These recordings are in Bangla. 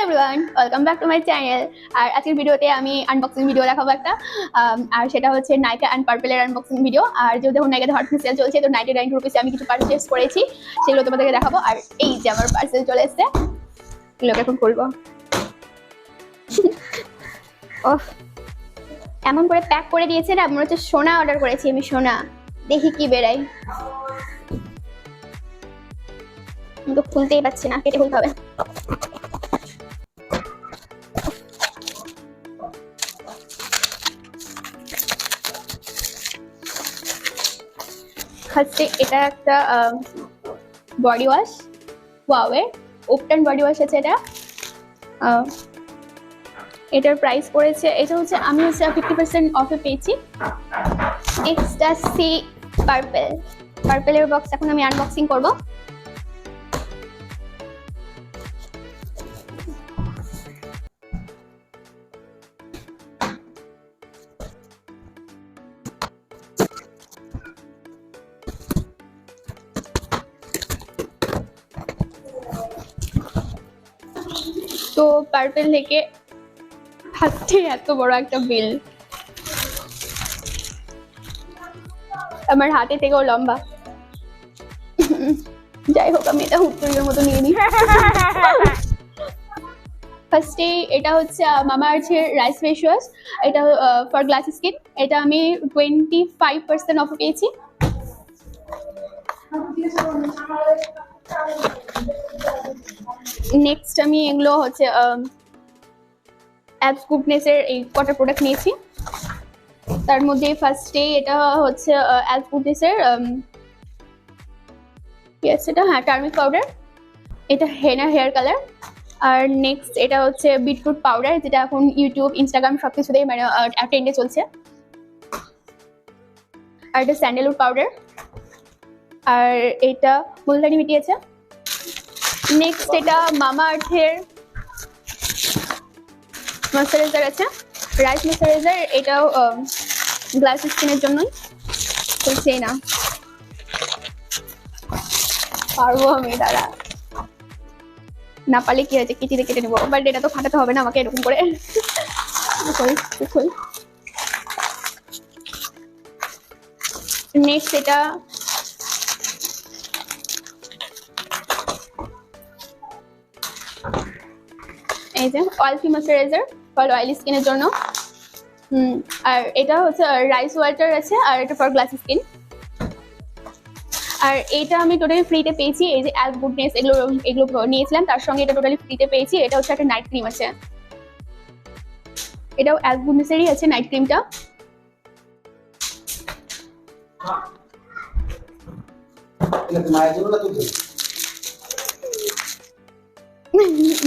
Everyone, welcome back to my channel. আর আজকের ভিডিওতে আমি আনবক্সিং ভিডিও দেখাবো একটা, আর সেটা হচ্ছে নাইকা অ্যান্ড পার্পেলের আনবক্সিং ভিডিও। আর যেহেতু দেখুন নাইকাতে হট সেল চলছে, তো 99 রুপিসে আমি কিছু পারচেস করেছি, সেগুলো তোমাদেরকে দেখাবো। আর এই যে আমার পার্সেল চলে এসছে, এগুলোকে এখন খুলবো। ওহ, এমন করে প্যাক করে দিয়েছে না, মনে হচ্ছে সোনা অর্ডার করেছি আমি। সোনা, দেখি কি বেরাই। আমি তো খুলতেই পারছি না, কেটে খুলতে হবে। ফার্স্টে এটা একটা বডি ওয়াশ, ওয়াওয়ের ওপটান বডি ওয়াশ আছে এটা। এটার প্রাইস পড়েছে, এটা হচ্ছে আমি হচ্ছে 50% অফে পেয়েছি। এক্সটাসি পার্পেলের বক্স এখন আমি আনবক্সিং করব। তো পার্পেল থেকে ফার্স্টে এত বড় একটা বিল, আমার হাতে থেকেও লম্বা। যাই হোক, আমি এটা হুট্টুরির মতো নিয়ে নিই। ফার্স্টে এটা হচ্ছে মামা আর্থের রাইস ফেস ওয়াশ, এটা ফর গ্লাস স্কিন। এটা আমি 25% অফ পেয়েছি। নেক্সট আমি এগুলো হচ্ছে অ্যাপস গুডনেসের এই কটা প্রোডাক্ট নিয়েছি। তার মধ্যে ফার্স্টে এটা হচ্ছে অ্যাপস গুডনেসের এটা, হ্যাঁ, টার্মিক পাউডার। এটা হেনা হেয়ার কালার। আর নেক্সট এটা হচ্ছে বিটরুট পাউডার, যেটা এখন ইউটিউব, ইনস্টাগ্রাম সবকিছুতেই মানে ট্রেন্ডে চলছে। আর এটা স্যান্ডেলউড পাউডার। আর এটা মুলতানি মিটি আছে। নেক্সট এটা মামা আর্থের ময়শ্চারাইজার আছে, রাইস ময়শ্চারাইজার। এটাও গ্লাস স্কিনের জন্যই, বলছেই না পারবো আমি, দাঁড়া, না পারলে কি হয়েছে, কেটে কেটে নেবো, বাট এটা তো ফাটাতে হবে না আমাকে এরকম করে। নেক্সট এটা এই যে oil free moisturiser for oily স্কিনের জন্য। আর এটা হচ্ছে রাইস ওয়াটার আছে, আর এটা ফর গ্লাস স্কিন। আর এটা আমি টোটালি ফ্রিতে পেয়েছি। এই যে অ্যাপ গুডনেস এগুলো নিয়েছিলাম, তার সঙ্গে এটা টোটালি ফ্রিতে পেয়েছি। এটা হচ্ছে একটা নাইট ক্রিম আছে, এটাও অ্যাপ গুডনেসেরই আছে নাইট ক্রিমটা।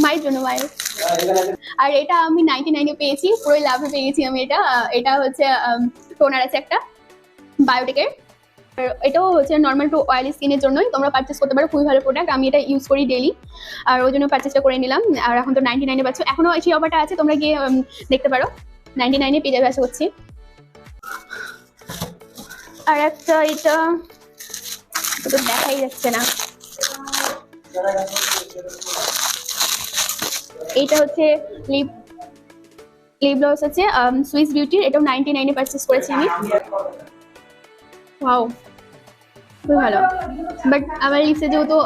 মায়ের জন্য, মায়ের। আর এটা আমি 99-এ পেয়েছি, পুরো লাভে পেয়েছি আমি এটা। এটা হচ্ছে টোনার আছে একটা বায়োটিকের। এটাও হচ্ছে নর্মাল টু অয়েলি স্কিনের জন্যই তোমরা পারচেস করতে পারো, খুবই ভালো প্রোডাক্ট। আমি এটা ইউজ করি ডেইলি, আর ওই জন্য পারচেসটা করে নিলাম। আর এখন তো 99-এ পাচ্ছ, এখনো সেই অফারটা আছে, তোমরা গিয়ে দেখতে পারো। 99-এ পেয়ে যাবে আশা করছি। আর একটা এটা তো দেখাই যাচ্ছে না, এটা হচ্ছে লিপ গ্লস আছে সুইস বিউটির। এটাও 99-এ পারচেস করেছি আমি। ওয়াও, খুবই ভালো। বাট আমার লিপসে যেহেতু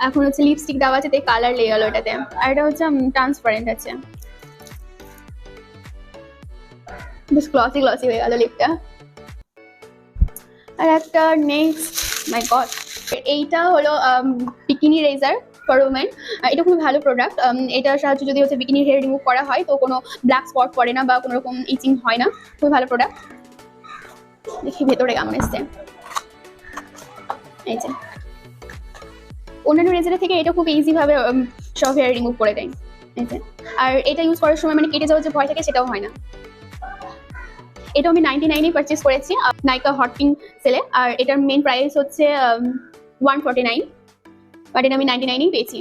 এখন হচ্ছে লিপস্টিক দেওয়া আছে, তাই কালার লেগে গেল এটাতে। আর এটা হচ্ছে ট্রান্সপারেন্ট আছে, বেশ গ্লসি গ্লসি হয়ে গেল লিপটা। আর একটা নেক্সট, মাই গড, এইটা হলো বিকিনি রেজার ফর উমেন। এটা খুবই ভালো প্রোডাক্ট। এটার সাহায্যে যদি হচ্ছে বিকিনি হেয়ার রিমুভ করা হয়, তো কোনো ব্ল্যাক স্পট পড়ে না বা কোনো রকম ইচিং হয় না। খুবই ভালো প্রোডাক্ট। দেখি ভেতরে কেমন এসছে। এই যে অন্যান্য রেজারের থেকে এটা খুব ইজি ভাবে সব হেয়ার রিমুভ করে দেয়। এই যে, আর এটা ইউজ করার সময় মানে কেটে যাওয়ার যে ভয় থাকে, সেটাও হয় না। এটা আমি 99-এ পারচেস করেছি নাইকা হট পিঙ্ক সেলে। আর এটার মেন প্রাইস হচ্ছে 149, বাট এটা আমি 99-এই পেয়েছি।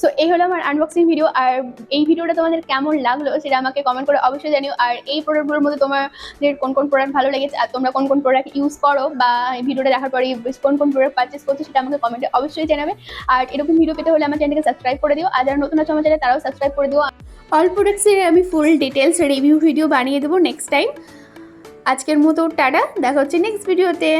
সো এই হলো আমার আনবক্সিং ভিডিও। আর এই ভিডিওটা তোমাদের কেমন লাগলো সেটা আমাকে কমেন্ট করে অবশ্যই জানিও। আর এই প্রোডাক্টগুলোর মধ্যে তোমাদের কোন কোন প্রোডাক্ট ভালো লেগেছে, আর তোমরা কোন কোন প্রোডাক্ট ইউজ করো, বা এই ভিডিওটা দেখার পরে কোন কোন প্রোডাক্ট পারচেস করছো, সেটা আমাকে কমেন্টে অবশ্যই জানাবে। আর এরকম ভিডিও পেতে হলে আমার চ্যানেলকে সাবস্ক্রাইব করে দিও, আর যারা নতুন আছে আমার চ্যানেলে তারাও সাবস্ক্রাইব করে দিও। অল প্রোডাক্টসের আমি ফুল ডিটেলস রিভিউ ভিডিও বানিয়ে দেবো নেক্সট টাইম। আজকের মতো টাটা, দেখা হচ্ছে নেক্সট ভিডিওতে।